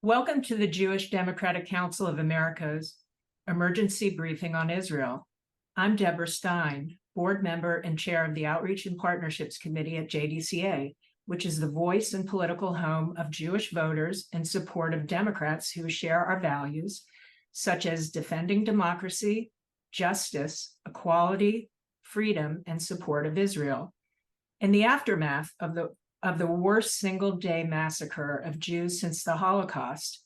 Welcome to the Jewish Democratic Council of America's emergency briefing on Israel. I'm Deborah Stein, board member and chair of the Outreach and Partnerships Committee at JDCA, which is the voice and political home of Jewish voters in support of Democrats who share our values, such as defending democracy, justice, equality, freedom, and support of Israel. In the aftermath of the worst single-day massacre of Jews since the Holocaust,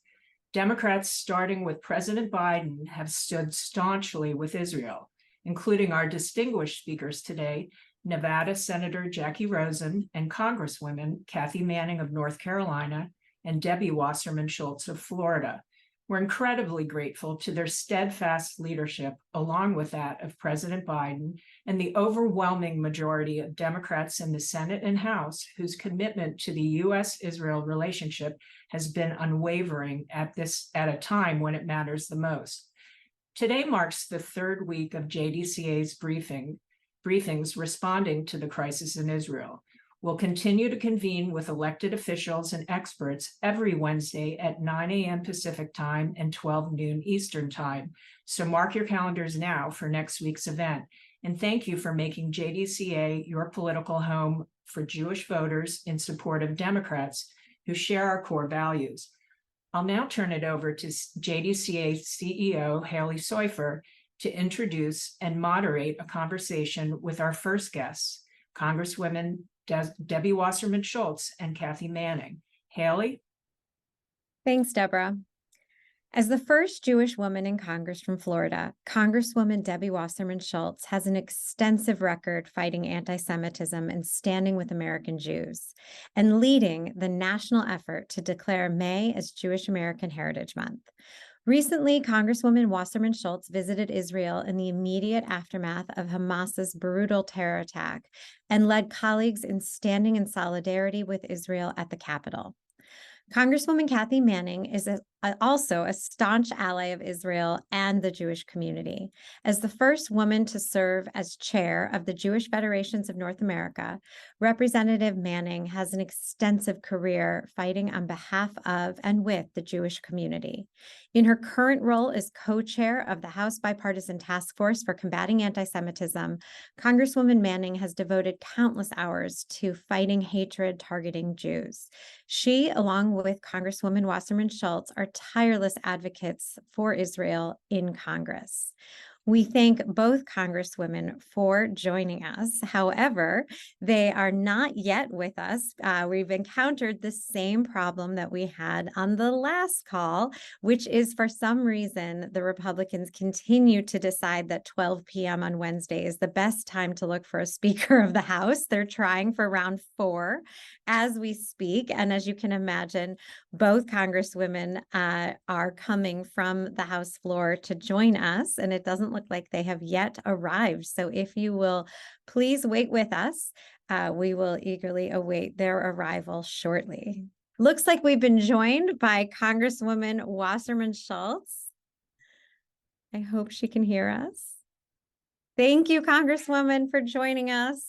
Democrats, starting with President Biden, have stood staunchly with Israel, including our distinguished speakers today, Nevada Senator Jacky Rosen and Congresswomen Kathy Manning of North Carolina and Debbie Wasserman Schultz of Florida. We're incredibly grateful to their steadfast leadership, along with that of President Biden and the overwhelming majority of Democrats in the Senate and House, whose commitment to the U.S.-Israel relationship has been unwavering at a time when it matters the most. Today marks the third week of JDCA's briefings responding to the crisis in Israel. We'll continue to convene with elected officials and experts every Wednesday at 9 a.m. Pacific time and 12 noon Eastern time. So mark your calendars now for next week's event. And thank you for making JDCA your political home for Jewish voters in support of Democrats who share our core values. I'll now turn it over to JDCA CEO Haley Soifer to introduce and moderate a conversation with our first guests, Congresswomen Debbie Wasserman Schultz and Kathy Manning. Haley? Thanks, Deborah. As the first Jewish woman in Congress from Florida, Congresswoman Debbie Wasserman Schultz has an extensive record fighting anti-Semitism and standing with American Jews, and leading the national effort to declare May as Jewish American Heritage Month. Recently, Congresswoman Wasserman Schultz visited Israel in the immediate aftermath of Hamas's brutal terror attack and led colleagues in standing in solidarity with Israel at the Capitol. Congresswoman Kathy Manning is also a staunch ally of Israel and the Jewish community. As the first woman to serve as chair of the Jewish Federations of North America, Representative Manning has an extensive career fighting on behalf of and with the Jewish community. In her current role as co-chair of the House Bipartisan Task Force for Combating Anti-Semitism, Congresswoman Manning has devoted countless hours to fighting hatred targeting Jews. She, along with Congresswoman Wasserman Schultz, are tireless advocates for Israel in Congress. We thank both Congresswomen for joining us. However, they are not yet with us. We've encountered the same problem that we had on the last call, which is for some reason, the Republicans continue to decide that 12 p.m. on Wednesday is the best time to look for a Speaker of the House. They're trying for round 4 as we speak. And as you can imagine, both Congresswomen are coming from the House floor to join us, and it doesn't look like they have yet arrived. So if you will please wait with us, we will eagerly await their arrival shortly. Looks like we've been joined by Congresswoman Wasserman Schultz. I hope she can hear us. Thank you, Congresswoman, for joining us.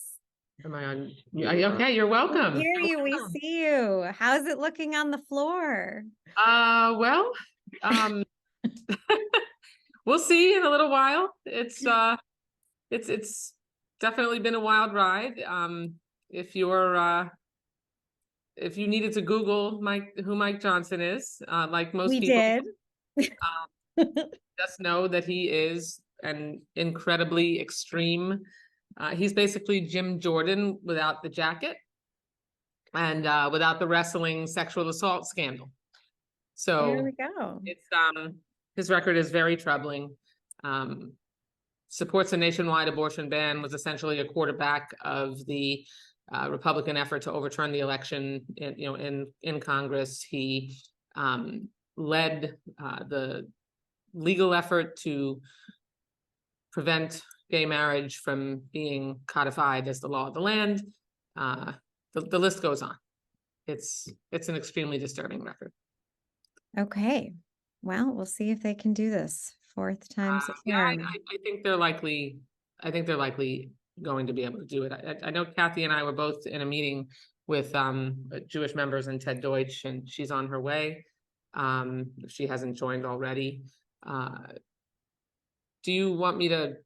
Am I on? Okay, you're welcome. We hear you, we see you. How's it looking on the floor? Well, we'll see in a little while. It's definitely been a wild ride. If you needed to Google who Mike Johnson is, like most people did. Just know that he is an incredibly extreme. He's basically Jim Jordan without the jacket and without the wrestling sexual assault scandal. So there we go. It's his record is very troubling. Supports a nationwide abortion ban, was essentially a quarterback of the Republican effort to overturn the election in Congress. He led the legal effort to prevent gay marriage from being codified as the law of the land. The list goes on. It's an extremely disturbing record. Okay, well, we'll see if they can do this. 4th time's a charm. Yeah, I think they're likely. I think they're likely going to be able to do it. I know Kathy and I were both in a meeting with Jewish members and Ted Deutsch, and she's on her way. if she hasn't joined already. Do you want me to?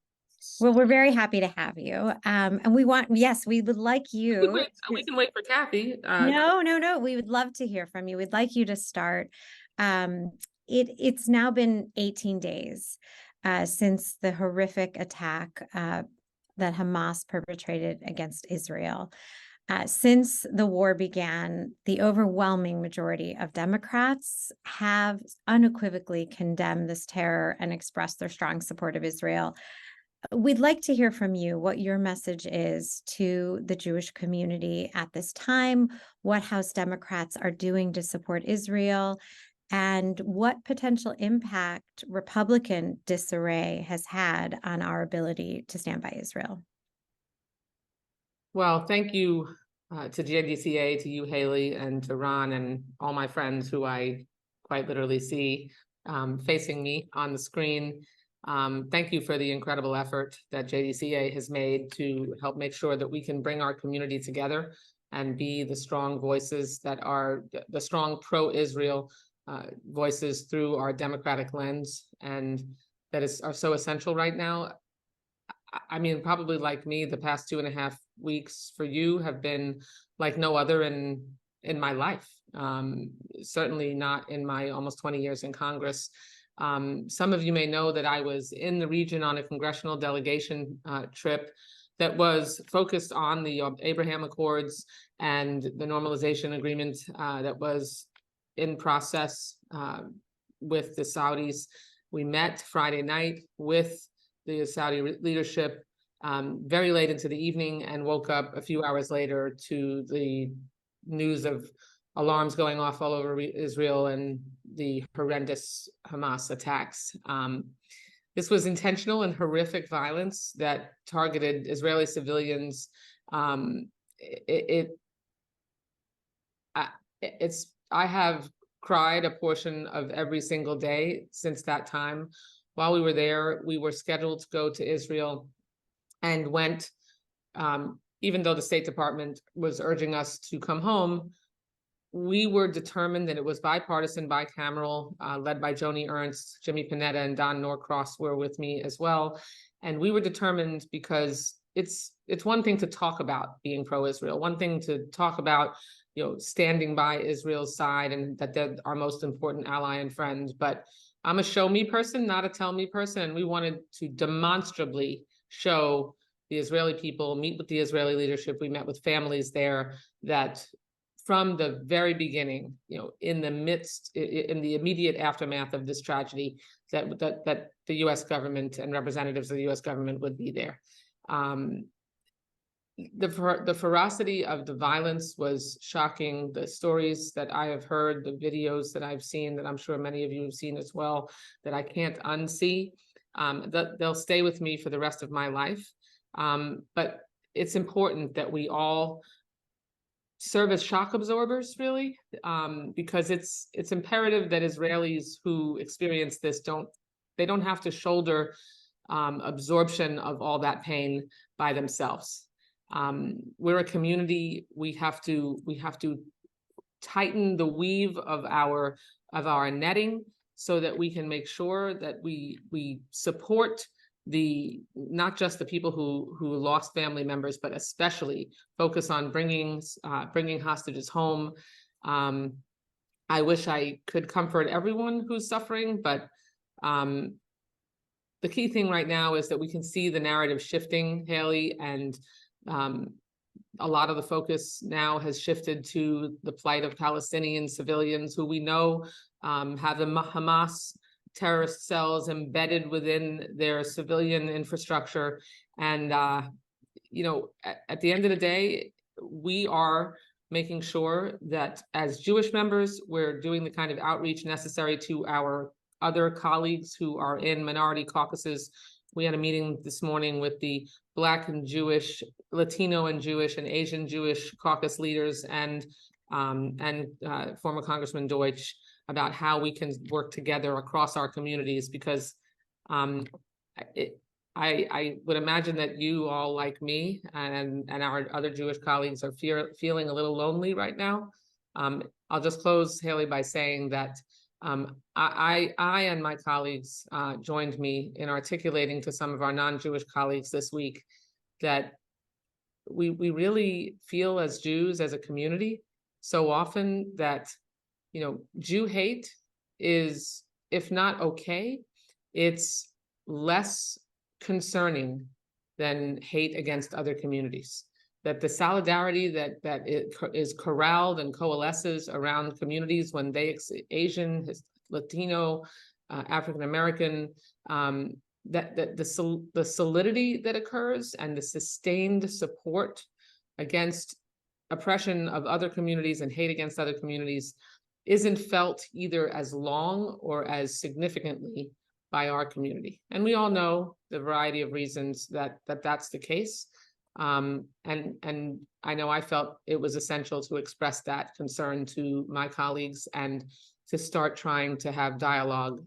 Well, we're very happy to have you. And we would like you. We can wait for Kathy. No. We would love to hear from you. We'd like you to start. It's now been 18 days since the horrific attack that Hamas perpetrated against Israel. Since the war began, the overwhelming majority of Democrats have unequivocally condemned this terror and expressed their strong support of Israel. We'd like to hear from you what your message is to the Jewish community at this time, what House Democrats are doing to support Israel, and what potential impact Republican disarray has had on our ability to stand by Israel. Well, thank you to JDCA, to you, Haley, and to Ron, and all my friends who I quite literally see facing me on the screen. Thank you for the incredible effort that JDCA has made to help make sure that we can bring our community together and be the strong voices that are the strong pro-Israel voices through our democratic lens, and that are so essential right now. I mean, probably like me, the past 2.5 weeks for you have been like no other in my life. Certainly not in my almost 20 years in Congress. Some of you may know that I was in the region on a congressional delegation trip that was focused on the Abraham Accords and the normalization agreement that was in process with the Saudis. We met Friday night with the Saudi leadership very late into the evening and woke up a few hours later to the news of alarms going off all over Israel and the horrendous Hamas attacks. This was intentional and horrific violence that targeted Israeli civilians. I have cried a portion of every single day since that time. While we were there, we were scheduled to go to Israel and went, even though the State Department was urging us to come home, we were determined that it was bipartisan, bicameral, led by Joni Ernst, Jimmy Panetta, and Don Norcross were with me as well. And we were determined because it's one thing to talk about being pro-Israel, one thing to talk about, standing by Israel's side and that they're our most important ally and friend. But I'm a show me person, not a tell me person. And we wanted to demonstrably show the Israeli people, meet with the Israeli leadership. We met with families there that from the very beginning, in the immediate aftermath of this tragedy, that the U.S. government and representatives of the U.S. government would be there. The ferocity of the violence was shocking. The stories that I have heard, the videos that I've seen, that I'm sure many of you have seen as well, that I can't unsee, they'll stay with me for the rest of my life. But it's important that we all serve as shock absorbers, really, because it's imperative that Israelis who experience this don't have to shoulder absorption of all that pain by themselves. We're a community. We have to tighten the weave of our netting so that we can make sure that we support not just the people who lost family members, but especially focus on bringing hostages home. I wish I could comfort everyone who's suffering, but the key thing right now is that we can see the narrative shifting, Haley, and a lot of the focus now has shifted to the plight of Palestinian civilians who we know have the Hamas terrorist cells embedded within their civilian infrastructure. And, at the end of the day, we are making sure that as Jewish members, we're doing the kind of outreach necessary to our other colleagues who are in minority caucuses. We had a meeting this morning with the Black and Jewish, Latino and Jewish, and Asian Jewish caucus leaders and former Congressman Deutsch about how we can work together across our communities, because I would imagine that you all, like me and our other Jewish colleagues, are feeling a little lonely right now. I'll just close, Haley, by saying that I and my colleagues joined me in articulating to some of our non-Jewish colleagues this week that we really feel as Jews, as a community, so often that, you know, Jew hate is, if not okay, it's less concerning than hate against other communities. That the solidarity that it is corralled and coalesces around communities when they, Asian, Latino, African American, that the solidity that occurs and the sustained support against oppression of other communities and hate against other communities isn't felt either as long or as significantly by our community. And we all know the variety of reasons that that's the case. And I know I felt it was essential to express that concern to my colleagues and to start trying to have dialogue,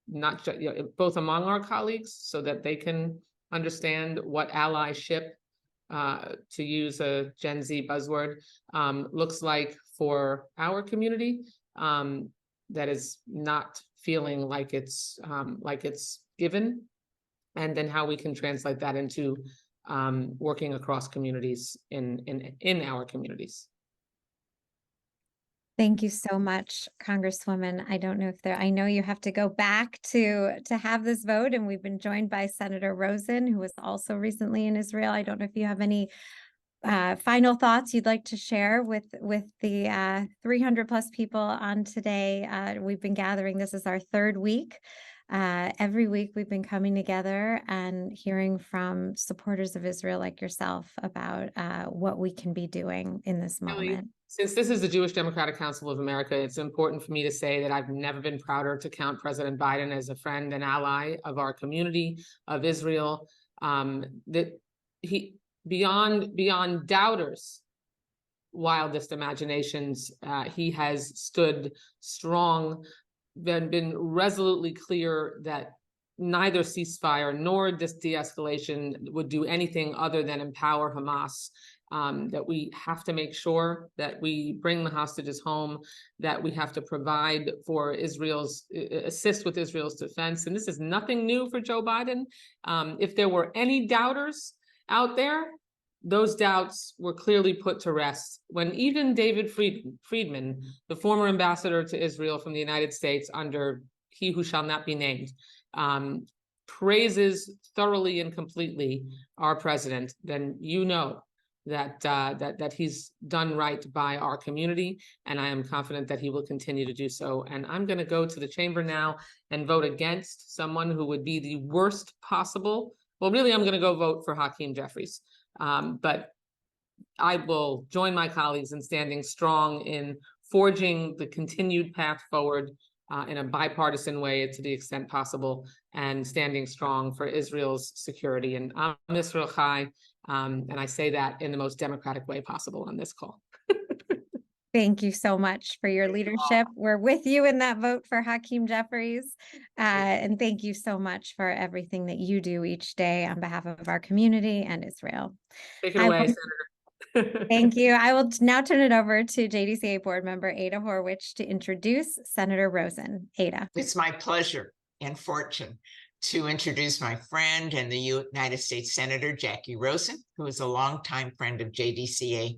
not just, you know, both among our colleagues so that they can understand what allyship, to use a Gen Z buzzword, looks like for our community, that is not feeling like it's given, and then how we can translate that into working across communities in our communities. Thank you so much, Congresswoman. I don't know if I know you have to go back to have this vote, and we've been joined by Senator Rosen, who was also recently in Israel. I don't know if you have any final thoughts you'd like to share with the 300 plus people on today. We've been gathering. This is our third week. Every week we've been coming together and hearing from supporters of Israel like yourself about what we can be doing in this moment. Since this is the Jewish Democratic Council of America, it's important for me to say that I've never been prouder to count President Biden as a friend and ally of our community, of Israel. That he, beyond doubters' wildest imaginations, he has stood strong, been resolutely clear that neither ceasefire nor this de-escalation would do anything other than empower Hamas. That we have to make sure that we bring the hostages home, that we have to provide for assist with Israel's defense. And this is nothing new for Joe Biden. If there were any doubters out there, those doubts were clearly put to rest when even David Friedman, the former ambassador to Israel from the United States under he who shall not be named, praises thoroughly and completely our president, then you know that he's done right by our community, and I am confident that he will continue to do so. And I'm going to go to the chamber now and vote against someone who would be the worst possible. Well, really, I'm going to go vote for Hakeem Jeffries, but I will join my colleagues in standing strong in forging the continued path forward in a bipartisan way to the extent possible, and standing strong for Israel's security. And I'm Israel Chai. And I say that in the most democratic way possible on this call. Thank you so much for your leadership. We're with you in that vote for Hakeem Jeffries. And thank you so much for everything that you do each day on behalf of our community and Israel. Take it away, Senator. Thank you. I will now turn it over to JDCA board member Ada Horwich to introduce Senator Rosen. Ada. It's my pleasure and fortune to introduce my friend and the United States Senator Jacky Rosen, who is a longtime friend of JDCA.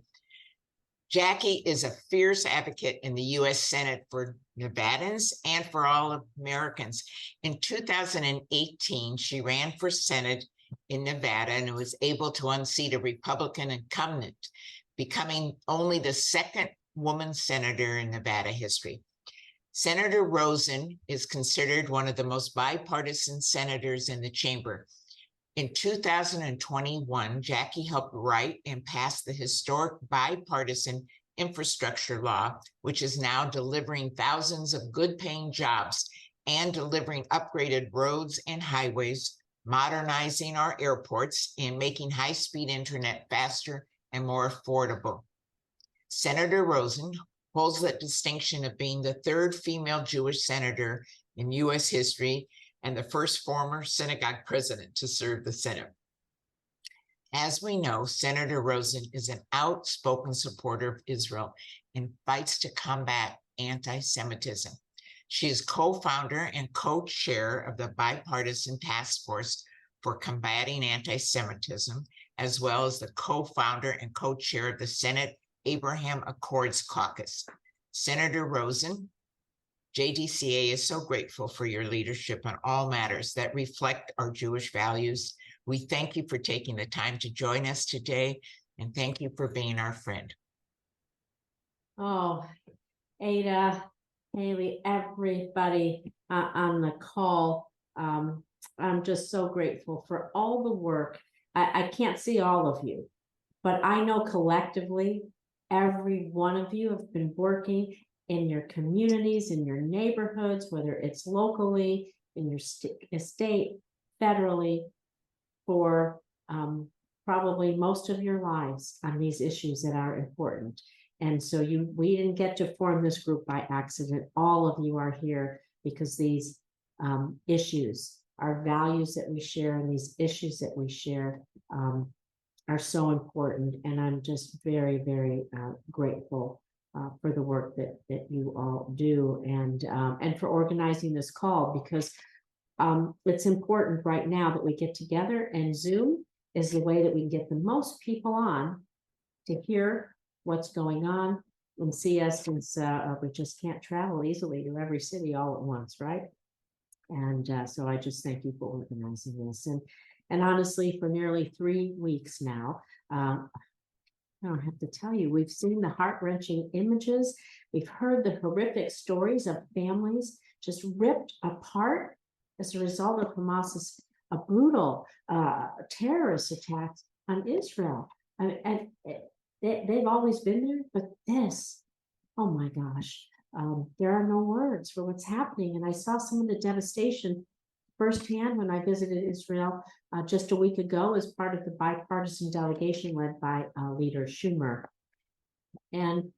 Jacky is a fierce advocate in the U.S. Senate for Nevadans and for all Americans. In 2018, she ran for Senate in Nevada and was able to unseat a Republican incumbent, becoming only the second woman senator in Nevada history. Senator Rosen is considered one of the most bipartisan senators in the chamber. In 2021, Jacky helped write and pass the historic bipartisan infrastructure law, which is now delivering thousands of good-paying jobs and delivering upgraded roads and highways, modernizing our airports, and making high-speed internet faster and more affordable. Senator Rosen holds that distinction of being the third female Jewish senator in U.S. history and the first former synagogue president to serve the Senate. As we know, Senator Rosen is an outspoken supporter of Israel and fights to combat anti-Semitism. She is co-founder and co-chair of the Bipartisan Task Force for Combating Anti-Semitism, as well as the co-founder and co-chair of the Senate Abraham Accords Caucus. Senator Rosen, JDCA is so grateful for your leadership on all matters that reflect our Jewish values. We thank you for taking the time to join us today, and thank you for being our friend. Oh, Ada, Haley, everybody on the call. I'm just so grateful for all the work. I can't see all of you, but I know collectively, every one of you have been working in your communities, in your neighborhoods, whether it's locally, in your state, federally, for probably most of your lives on these issues that are important. And so we didn't get to form this group by accident. All of you are here because these issues, our values that we share and these issues that we share are so important. And I'm just very, very grateful for the work that you all do, and for organizing this call, because it's important right now that we get together, and Zoom is the way that we can get the most people on to hear what's going on and see us, since we just can't travel easily to every city all at once, right? And so I just thank you for organizing this. And honestly, for nearly 3 weeks now, I don't have to tell you, we've seen the heart-wrenching images. We've heard the horrific stories of families just ripped apart as a result of Hamas's brutal terrorist attacks on Israel. And they've always been there, but this, oh my gosh, there are no words for what's happening. And I saw some of the devastation firsthand when I visited Israel just a week ago as part of the bipartisan delegation led by Leader Schumer. And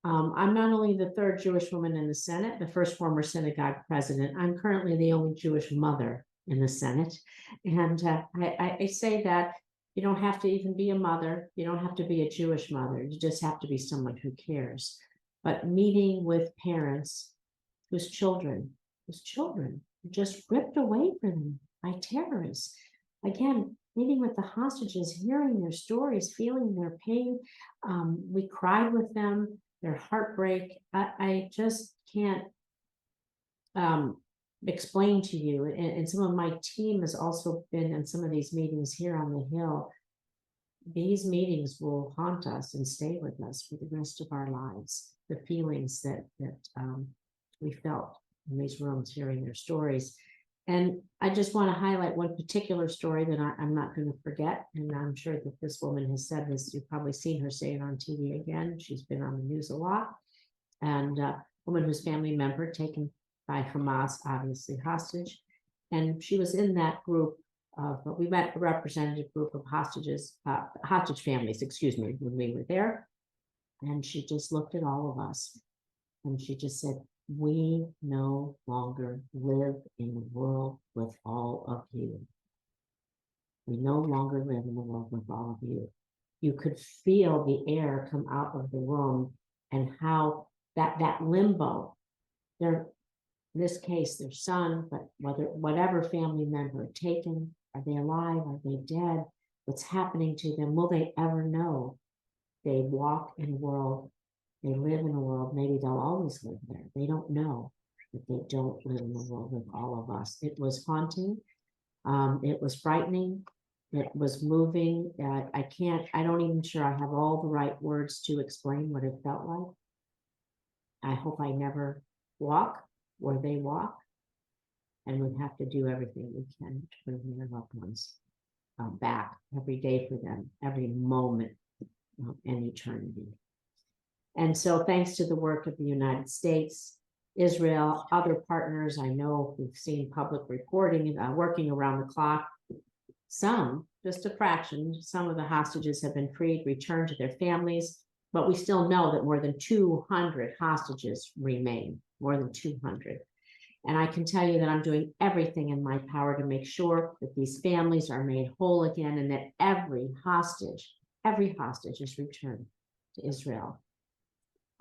I'm not only the third Jewish woman in the Senate, the first former synagogue president, I'm currently the only Jewish mother in the Senate. And I say that you don't have to even be a mother. You don't have to be a Jewish mother. You just have to be someone who cares. But meeting with parents whose children just ripped away from them by terrorists. Again, meeting with the hostages, hearing their stories, feeling their pain. We cried with them, their heartbreak. I just can't explain to you, and some of my team has also been in some of these meetings here on the Hill. These meetings will haunt us and stay with us for the rest of our lives. The feelings that we felt in these rooms, hearing their stories. And I just want to highlight one particular story that I'm not going to forget. And I'm sure that this woman has said this. You've probably seen her say it on TV again. She's been on the news a lot. And a woman whose family member taken by Hamas, obviously hostage. And she was in that group of, we met a representative group of hostages, hostage families, excuse me, when we were there. And she just looked at all of us and she just said, we no longer live in the world with all of you. We no longer live in the world with all of you. You could feel the air come out of the room, and how that limbo, in this case, their son, but whatever family member taken, are they alive? Are they dead? What's happening to them? Will they ever know? They walk in a world, they live in a world, maybe they'll always live there. They don't know that they don't live in the world with all of us. It was haunting. It was frightening. It was moving. I don't even sure I have all the right words to explain what it felt like. I hope I never walk where they walk, and we have to do everything we can to bring their loved ones back every day for them, every moment and eternity. And so thanks to the work of the United States, Israel, other partners, I know we've seen public reporting, working around the clock. Some, just a fraction, some of the hostages have been freed, returned to their families, but we still know that more than 200 hostages remain, more than 200. And I can tell you that I'm doing everything in my power to make sure that these families are made whole again, and that every hostage is returned to Israel.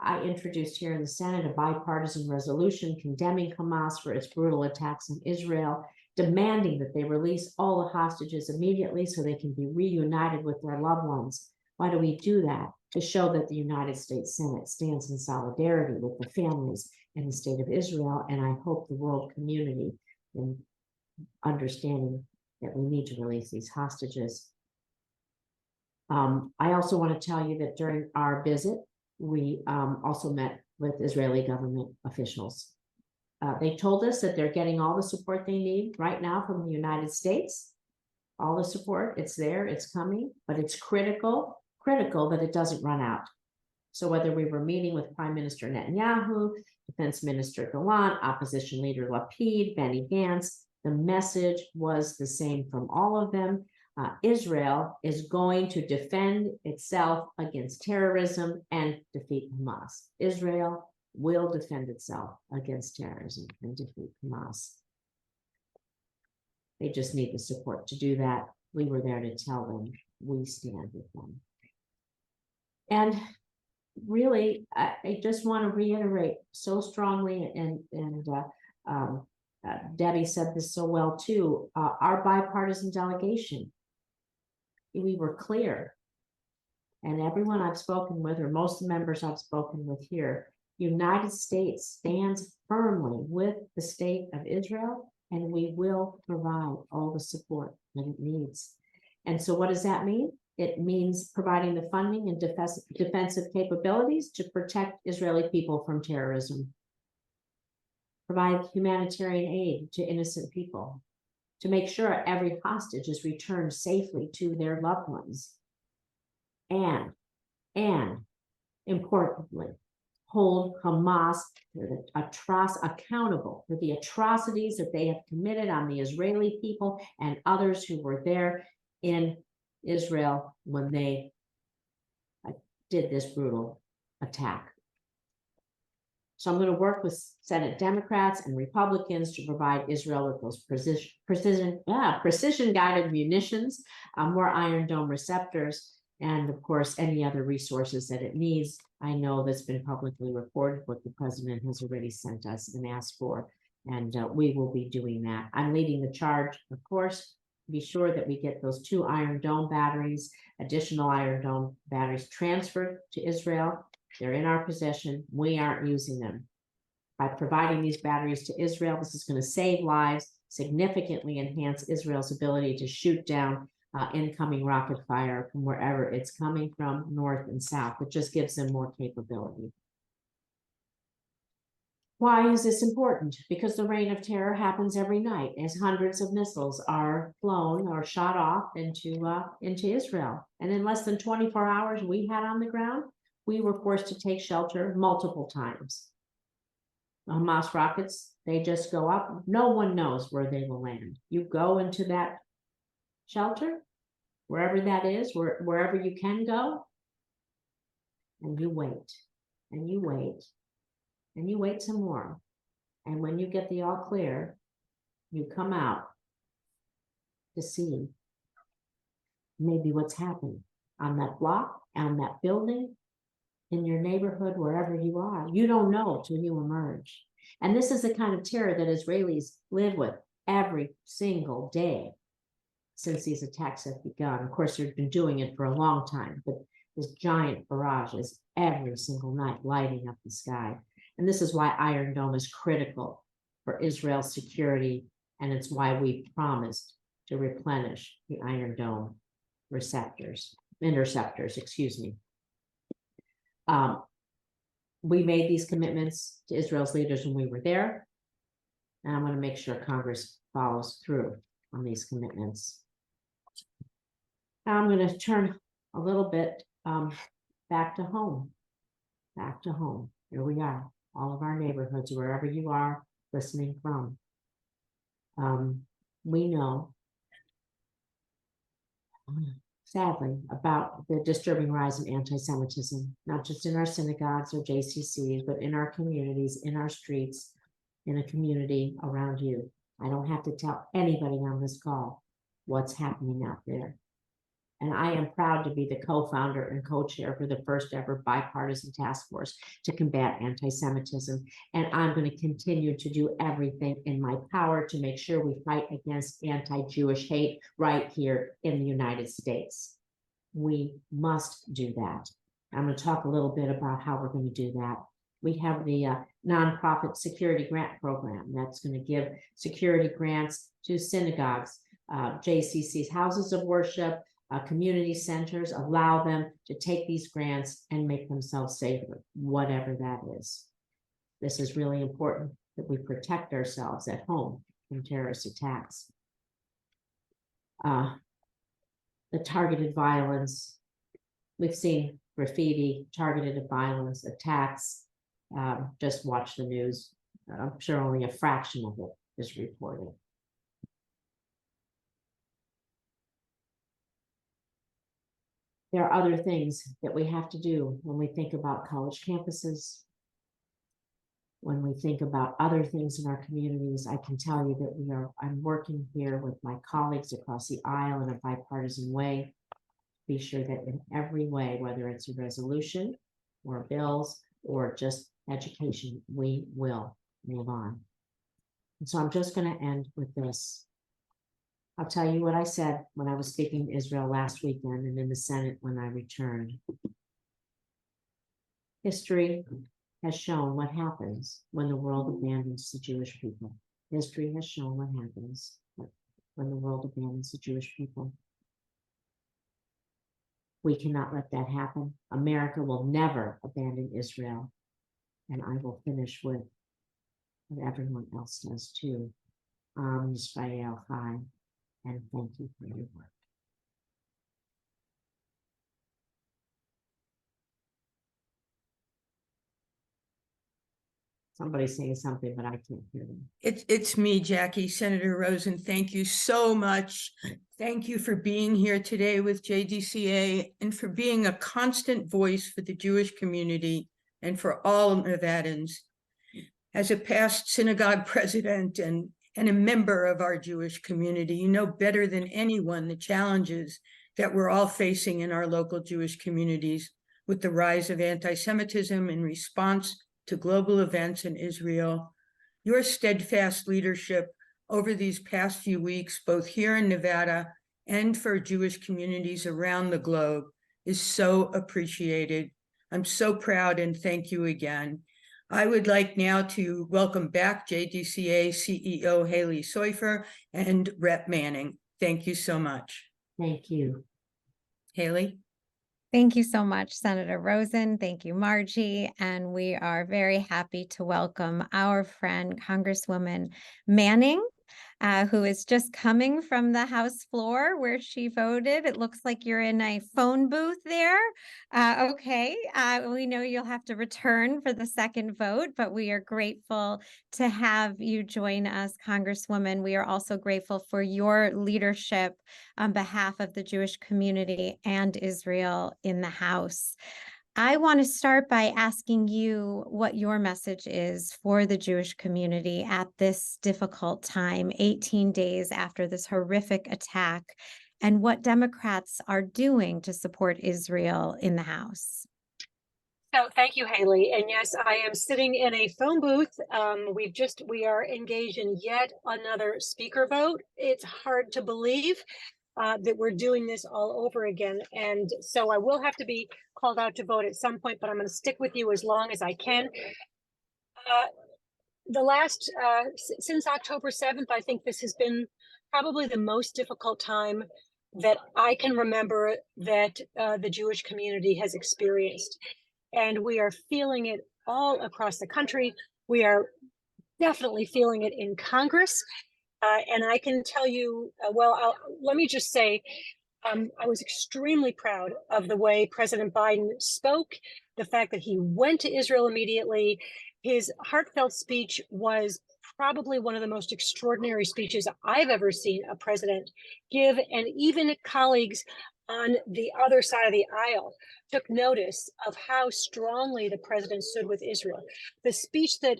I introduced here in the Senate a bipartisan resolution condemning Hamas for its brutal attacks on Israel, demanding that they release all the hostages immediately so they can be reunited with their loved ones. Why do we do that? To show that the United States Senate stands in solidarity with the families in the state of Israel, and I hope the world community in understanding that we need to release these hostages. I also want to tell you that during our visit, we also met with Israeli government officials. They told us that they're getting all the support they need right now from the United States. All the support, it's there, it's coming, but it's critical that it doesn't run out. So whether we were meeting with Prime Minister Netanyahu, Defense Minister Gallant, Opposition Leader Lapid, Benny Gantz, the message was the same from all of them. Israel is going to defend itself against terrorism and defeat Hamas. Israel will defend itself against terrorism and defeat Hamas. They just need the support to do that. We were there to tell them we stand with them. And really, I just want to reiterate so strongly, and Debbie said this so well too, our bipartisan delegation, we were clear, and everyone I've spoken with, or most of the members I've spoken with here, United States stands firmly with the state of Israel, and we will provide all the support that it needs. And so what does that mean? It means providing the funding and defensive capabilities to protect Israeli people from terrorism, provide humanitarian aid to innocent people, to make sure every hostage is returned safely to their loved ones, and importantly, hold Hamas accountable for the atrocities that they have committed on the Israeli people and others who were there in Israel when they did this brutal attack. So I'm going to work with Senate Democrats and Republicans to provide Israel with those precision-guided munitions, more Iron Dome receptors, and of course, any other resources that it needs. I know that's been publicly reported what the president has already sent us and asked for, and we will be doing that. I'm leading the charge, of course, to be sure that we get those 2 Iron Dome batteries, additional Iron Dome batteries transferred to Israel. They're in our possession. We aren't using them. By providing these batteries to Israel, this is going to save lives, significantly enhance Israel's ability to shoot down incoming rocket fire from wherever it's coming from, north and south. It just gives them more capability. Why is this important? Because the reign of terror happens every night as hundreds of missiles are flown or shot off into Israel. And in less than 24 hours we had on the ground, we were forced to take shelter multiple times. The Hamas rockets, they just go up. No one knows where they will land. You go into that shelter, wherever that is, wherever you can go, and you wait, and you wait, and you wait some more. And when you get the all clear, you come out to see maybe what's happened on that block, on that building, in your neighborhood, wherever you are. You don't know till you emerge. And this is the kind of terror that Israelis live with every single day since these attacks have begun. Of course, they've been doing it for a long time, but this giant barrage is every single night lighting up the sky. And this is why Iron Dome is critical for Israel's security, and it's why we promised to replenish the Iron Dome interceptors, excuse me. We made these commitments to Israel's leaders when we were there, and I'm going to make sure Congress follows through on these commitments. Now I'm going to turn a little bit back to home. Back to home. Here we are, all of our neighborhoods, wherever you are listening from. We know, sadly, about the disturbing rise in anti-Semitism, not just in our synagogues or JCCs, but in our communities, in our streets, in a community around you. I don't have to tell anybody on this call what's happening out there. And I am proud to be the co-founder and co-chair for the first ever bipartisan task force to combat anti-Semitism. And I'm going to continue to do everything in my power to make sure we fight against anti-Jewish hate right here in the United States. We must do that. I'm going to talk a little bit about how we're going to do that. We have the nonprofit security grant program that's going to give security grants to synagogues, JCC's houses of worship, community centers, allow them to take these grants and make themselves safer, whatever that is. This is really important that we protect ourselves at home from terrorist attacks. The targeted violence, we've seen graffiti, targeted violence, attacks. Just watch the news. I'm sure only a fraction of it is reported. There are other things that we have to do when we think about college campuses. When we think about other things in our communities, I can tell you that I'm working here with my colleagues across the aisle in a bipartisan way. Be sure that in every way, whether it's a resolution or bills or just education, we will move on. And so I'm just going to end with this. I'll tell you what I said when I was speaking to Israel last weekend and in the Senate when I returned. History has shown what happens when the world abandons the Jewish people. History has shown what happens when the world abandons the Jewish people. We cannot let that happen. America will never abandon Israel. And I will finish with what everyone else does too. Yisrael Chai, and thank you for your work. Somebody's saying something, but I can't hear them. It's me, Jackie, Senator Rosen. Thank you so much. Thank you for being here today with JDCA and for being a constant voice for the Jewish community and for all Nevadans. As a past synagogue president and a member of our Jewish community, you know better than anyone the challenges that we're all facing in our local Jewish communities with the rise of anti-Semitism in response to global events in Israel. Your steadfast leadership over these past few weeks, both here in Nevada and for Jewish communities around the globe, is so appreciated. I'm so proud and thank you again. I would like now to welcome back JDCA CEO Haley Seufer and Rep Manning. Thank you so much. Thank you. Haley? Thank you so much, Senator Rosen. Thank you, Margie. And we are very happy to welcome our friend, Congresswoman Manning, who is just coming from the House floor where she voted. It looks like you're in a phone booth there. Okay, we know you'll have to return for the second vote, but we are grateful to have you join us, Congresswoman. We are also grateful for your leadership on behalf of the Jewish community and Israel in the House. I want to start by asking you what your message is for the Jewish community at this difficult time, 18 days after this horrific attack, and what Democrats are doing to support Israel in the House. So thank you, Haley. And yes, I am sitting in a phone booth. We are engaged in yet another speaker vote. It's hard to believe that we're doing this all over again. And so I will have to be called out to vote at some point, but I'm going to stick with you as long as I can. Since October 7th, I think this has been probably the most difficult time that I can remember that the Jewish community has experienced. And we are feeling it all across the country. We are definitely feeling it in Congress. And I can tell you, let me just say, I was extremely proud of the way President Biden spoke, the fact that he went to Israel immediately. His heartfelt speech was probably one of the most extraordinary speeches I've ever seen a president give, and even colleagues on the other side of the aisle took notice of how strongly the president stood with Israel. The speech that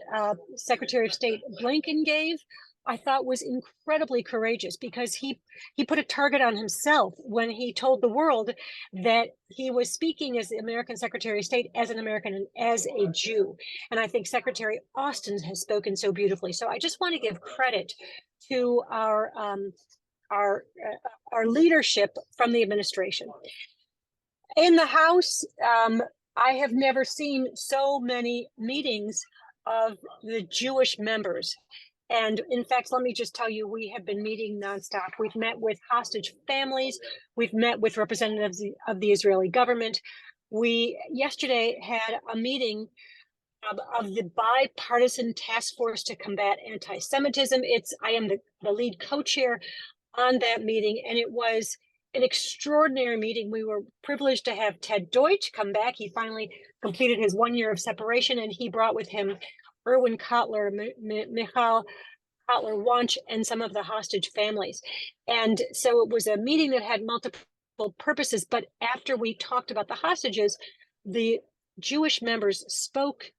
Secretary of State Blinken gave I thought was incredibly courageous, because he put a target on himself when he told the world that he was speaking as the American Secretary of State, as an American and as a Jew. And I think Secretary Austin has spoken so beautifully. So I just want to give credit to our leadership from the administration. In the House, I have never seen so many meetings of the Jewish members. And in fact, let me just tell you, we have been meeting nonstop. We've met with hostage families. We've met with representatives of the Israeli government. We yesterday had a meeting of the bipartisan task force to combat anti-Semitism. I am the lead co-chair on that meeting, and it was an extraordinary meeting. We were privileged to have Ted Deutsch come back. He finally completed his 1 year of separation, and he brought with him Erwin Kotler, Michal Kotler-Wunsch, and some of the hostage families. And so it was a meeting that had multiple purposes. But after we talked about the hostages, the Jewish members spoke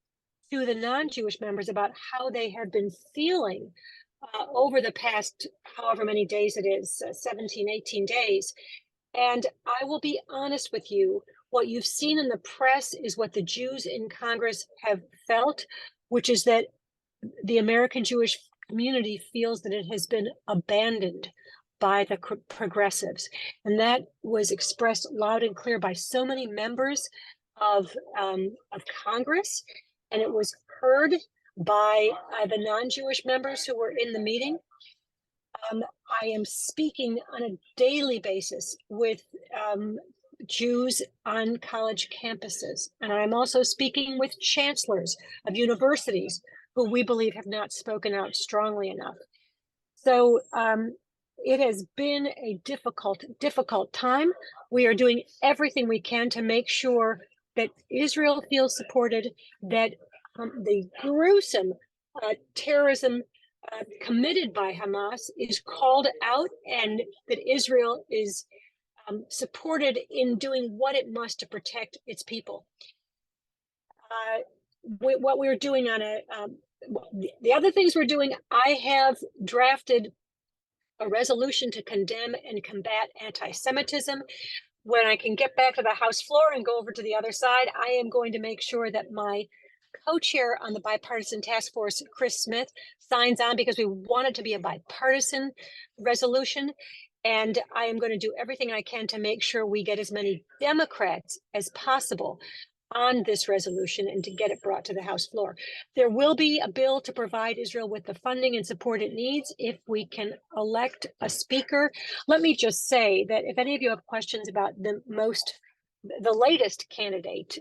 to the non-Jewish members about how they have been feeling over the past however many days it is, 17, 18 days. And I will be honest with you, what you've seen in the press is what the Jews in Congress have felt, which is that the American Jewish community feels that it has been abandoned by the progressives. And that was expressed loud and clear by so many members of Congress, and it was heard by the non-Jewish members who were in the meeting. I am speaking on a daily basis with Jews on college campuses, and I'm also speaking with chancellors of universities who we believe have not spoken out strongly enough. So it has been a difficult time. We are doing everything we can to make sure that Israel feels supported, that the gruesome terrorism committed by Hamas is called out, and that Israel is supported in doing what it must to protect its people. What we're doing on the other things we're doing, I have drafted a resolution to condemn and combat anti-Semitism. When I can get back to the House floor and go over to the other side, I am going to make sure that my co-chair on the bipartisan task force, Chris Smith, signs on, because we want it to be a bipartisan resolution. And I am going to do everything I can to make sure we get as many Democrats as possible on this resolution and to get it brought to the House floor. There will be a bill to provide Israel with the funding and support it needs if we can elect a speaker. Let me just say that if any of you have questions about the latest candidate,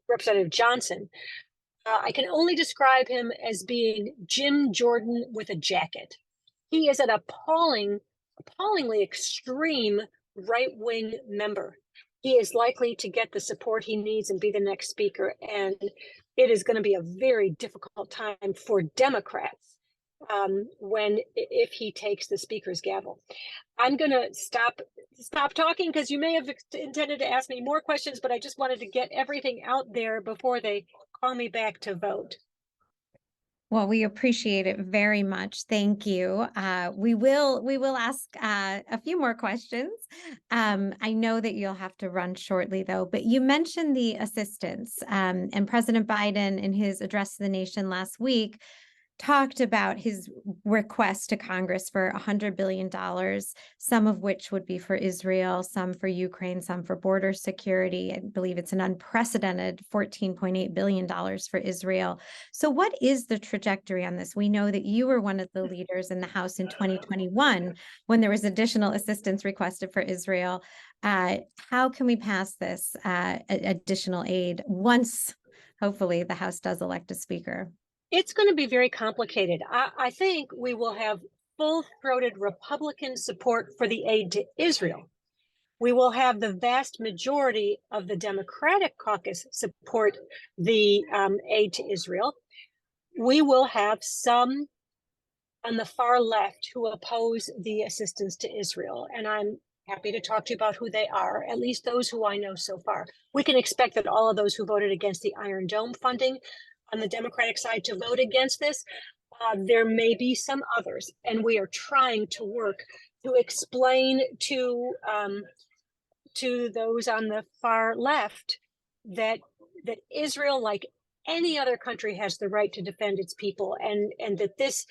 Representative Johnson, I can only describe him as being Jim Jordan with a jacket. He is an appallingly extreme right-wing member. He is likely to get the support he needs and be the next speaker. And it is going to be a very difficult time for Democrats if he takes the speaker's gavel. I'm going to stop talking, because you may have intended to ask me more questions, but I just wanted to get everything out there before they call me back to vote. Well, we appreciate it very much. Thank you. We will ask a few more questions. I know that you'll have to run shortly, though, but you mentioned the assistance, and President Biden, in his address to the nation last week, talked about his request to Congress for $100 billion, some of which would be for Israel, some for Ukraine, some for border security. I believe it's an unprecedented $14.8 billion for Israel. So what is the trajectory on this? We know that you were one of the leaders in the House in 2021 when there was additional assistance requested for Israel. How can we pass this additional aid once, hopefully, the House does elect a speaker? It's going to be very complicated. I think we will have full-throated Republican support for the aid to Israel. We will have the vast majority of the Democratic caucus support the aid to Israel. We will have some on the far left who oppose the assistance to Israel. And I'm happy to talk to you about who they are, at least those who I know so far. We can expect that all of those who voted against the Iron Dome funding on the Democratic side to vote against this. There may be some others, and we are trying to work to explain to those on the far left that Israel, like any other country, has the right to defend its people, and that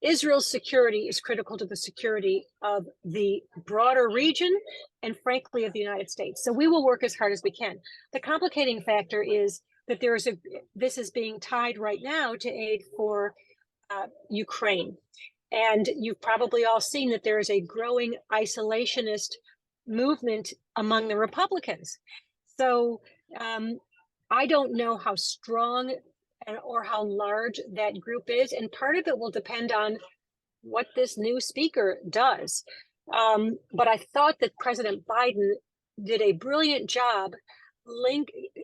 Israel's security is critical to the security of the broader region and, frankly, of the United States. So we will work as hard as we can. The complicating factor is that this is being tied right now to aid for Ukraine. And you've probably all seen that there is a growing isolationist movement among the Republicans. So I don't know how strong or how large that group is. And part of it will depend on what this new speaker does. But I thought that President Biden did a brilliant job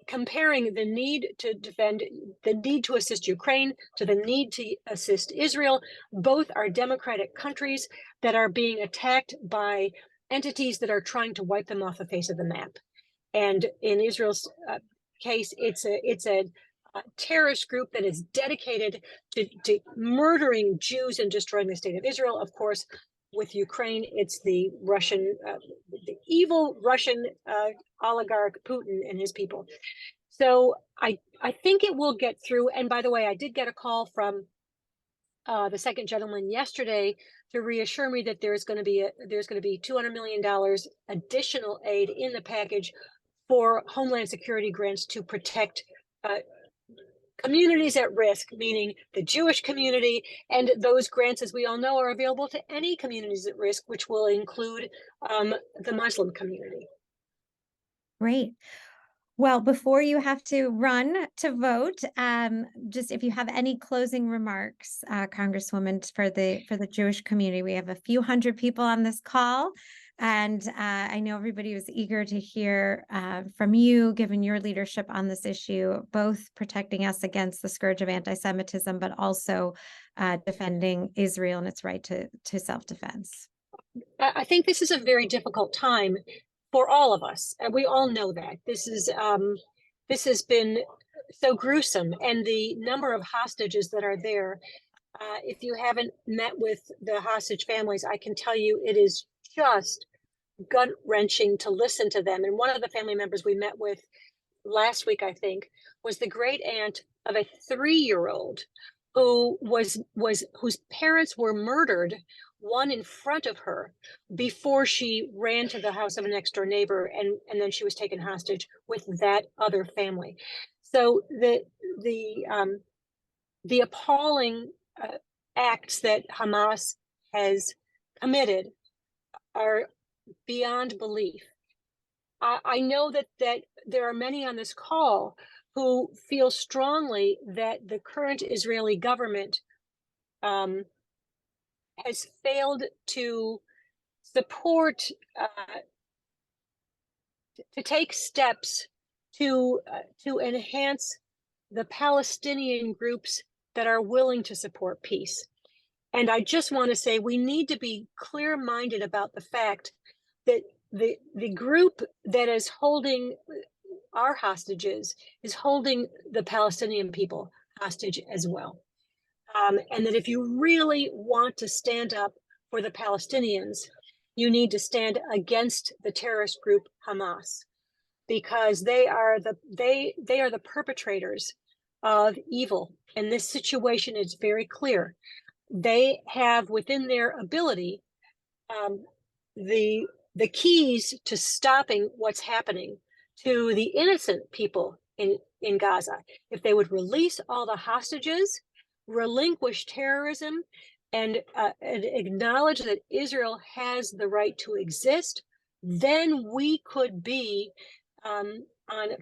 comparing the need to defend, the need to assist Ukraine to the need to assist Israel. Both are democratic countries that are being attacked by entities that are trying to wipe them off the face of the map. And in Israel's case, it's a terrorist group that is dedicated to murdering Jews and destroying the state of Israel. Of course, with Ukraine, it's the the evil Russian oligarch Putin and his people. So I think it will get through. And by the way, I did get a call from the second gentleman yesterday to reassure me that there's going to be $200 million additional aid in the package for Homeland Security grants to protect communities at risk, meaning the Jewish community, and those grants, as we all know, are available to any communities at risk, which will include the Muslim community. Great. Well, before you have to run to vote, just if you have any closing remarks, Congresswoman, for the Jewish community, we have a few hundred people on this call. And I know everybody was eager to hear from you, given your leadership on this issue, both protecting us against the scourge of anti-Semitism, but also defending Israel and its right to self-defense. I think this is a very difficult time for all of us, and we all know that. This has been so gruesome, and the number of hostages that are there. If you haven't met with the hostage families, I can tell you it is just gut-wrenching to listen to them. And one of the family members we met with last week, I think, was the great aunt of a 3-year-old whose parents were murdered, one in front of her, before she ran to the house of a next door neighbor, and then she was taken hostage with that other family. So the appalling acts that Hamas has committed are beyond belief. I know that there are many on this call who feel strongly that the current Israeli government has failed to support, to take steps to enhance the Palestinian groups that are willing to support peace. And I just want to say we need to be clear-minded about the fact that the group that is holding our hostages is holding the Palestinian people hostage as well. And that if you really want to stand up for the Palestinians, you need to stand against the terrorist group Hamas, because they are the perpetrators of evil. And this situation is very clear. They have within their ability the keys to stopping what's happening to the innocent people in Gaza. If they would release all the hostages, relinquish terrorism, and acknowledge that Israel has the right to exist, then we could be on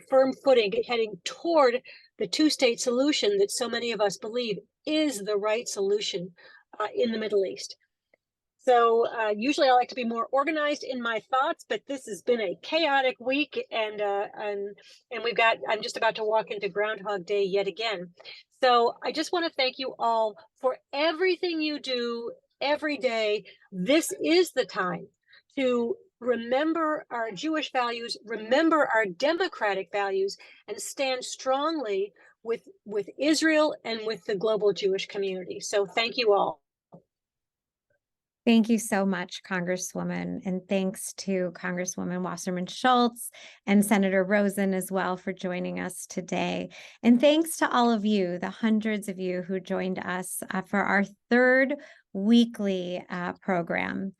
firm footing, heading toward the two-state solution that so many of us believe is the right solution in the Middle East. So usually I like to be more organized in my thoughts, but this has been a chaotic week, and I'm just about to walk into Groundhog Day yet again. So I just want to thank you all for everything you do every day. This is the time to remember our Jewish values, remember our democratic values, and stand strongly with Israel and with the global Jewish community. So thank you all. Thank you so much, Congresswoman, and thanks to Congresswoman Wasserman Schultz and Senator Rosen as well for joining us today. And thanks to all of you, the hundreds of you who joined us for our third weekly program.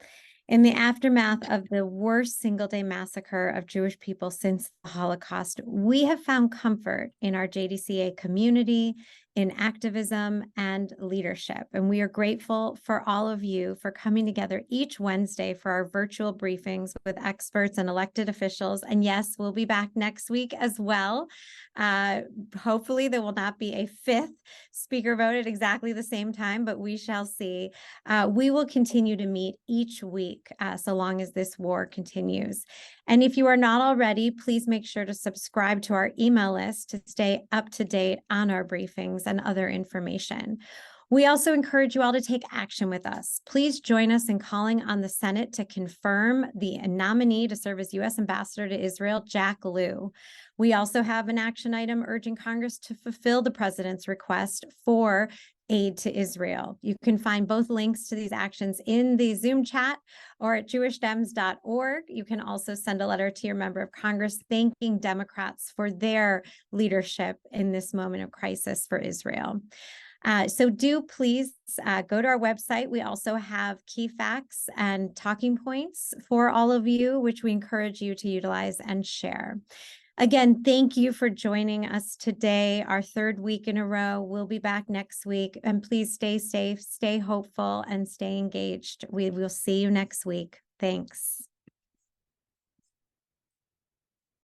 In the aftermath of the worst single-day massacre of Jewish people since the Holocaust, we have found comfort in our JDCA community, in activism and leadership. And we are grateful for all of you for coming together each Wednesday for our virtual briefings with experts and elected officials. And yes, we'll be back next week as well. Hopefully there will not be a fifth speaker vote at exactly the same time, but we shall see. We will continue to meet each week so long as this war continues. And if you are not already, please make sure to subscribe to our email list to stay up to date on our briefings and other information. We also encourage you all to take action with us. Please join us in calling on the Senate to confirm the nominee to serve as U.S. Ambassador to Israel, Jack Lew. We also have an action item urging Congress to fulfill the president's request for aid to Israel. You can find both links to these actions in the Zoom chat or at jewishdems.org. You can also send a letter to your member of Congress thanking Democrats for their leadership in this moment of crisis for Israel. So do please go to our website. We also have key facts and talking points for all of you, which we encourage you to utilize and share. Again, thank you for joining us today, our third week in a row. We'll be back next week. And please stay safe, stay hopeful, and stay engaged. We will see you next week. Thanks.